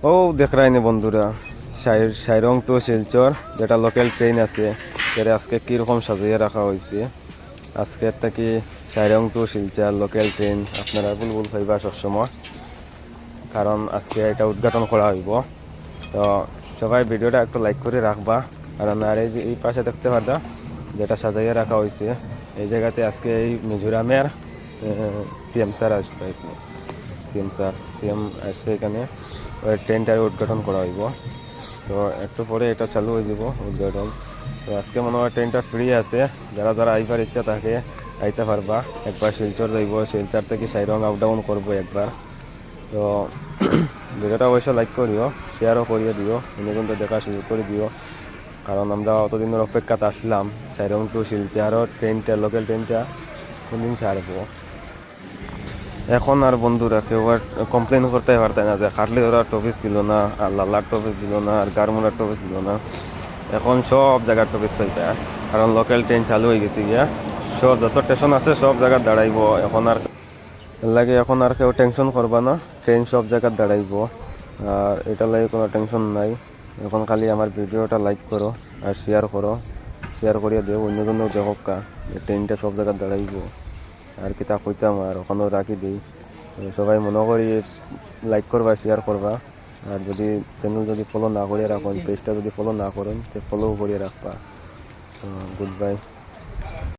ও দেখ রাইনি বন্ধুরা, সাইরং টু শিলচর যেটা লোকাল ট্রেন আছে, যেটা আজকে কীরকম সাজিয়ে রাখা হয়েছে। আজকে থেকে Sairang to Silchar local train আপনারা বুলবুল পাইবা সবসময়, কারণ আজকে এটা উদ্ঘাটন করা হইব। তো সবাই ভিডিওটা একটু লাইক করে রাখবা। কারণ আর এই যে এই পাশে দেখতে পারবা যেটা সাজাইয়ে রাখা হয়েছে, এই জায়গাতে আজকে এই মিজোরামের সিএম স্যার আসবে। সিএম আসবে এখানে, ওই ট্রেনটার উদ্ঘাটন করা হইব। তো একটু পরে এটা চালু হয়ে যাব উদ্ঘাটন। তো আজকে মনে হয় ট্রেনটা ফ্রি আছে, যারা যারা আইবার ইচ্ছা থাকে আইতে পারবা। একবার শিলচর যাইব, শিলচর থেকে সাইরং আপ ডাউন করবো একবার। তো ভিডিওটা অবশ্যই লাইক করিও, শেয়ারও করিয়ে দিও, কিন্তু দেখা সুযোগ করে দিও। কারণ আমরা অতদিনের অপেক্ষাতে আসলাম সাইরং টু শিলচরও ট্রেনটা, লোকাল ট্রেনটা কোনদিন ছাড়বো। এখন আর বন্ধুরা কেউ আর কমপ্লেন করতে পারতাম না যে খাটলে ওরা টপিস দিল না, আর লালার টপিস দিল না, আর গারমুলার টপিস দিল না। এখন সব জায়গার টপিস পাইবে, কারণ লোকাল ট্রেন চালু হয়ে গেছে গিয়া। সব যত স্টেশন আছে সব জায়গায় দাঁড়াইব এখন। আর লাগে এখন আর কেউ টেনশন করবা না, ট্রেন সব জায়গায় দাঁড়াইব। আর এটা লাগে কোনো টেনশন নাই। এখন খালি আমার ভিডিওটা লাইক করো আর শেয়ার করিয়া দেও, অন্যজনও দেখো কা ট্রেনটা সব জায়গায় দাঁড়াইব। আর কি তা কইতাম, আর ওখানেও রাখি দিই। সবাই মনে করি লাইক করবা, শেয়ার করবা। আর যদি চ্যানেল যদি ফলো না করিয়ে রাখুন, পেজটা যদি ফলো না করেন তো ফলো করিয়ে রাখবা। Good bye.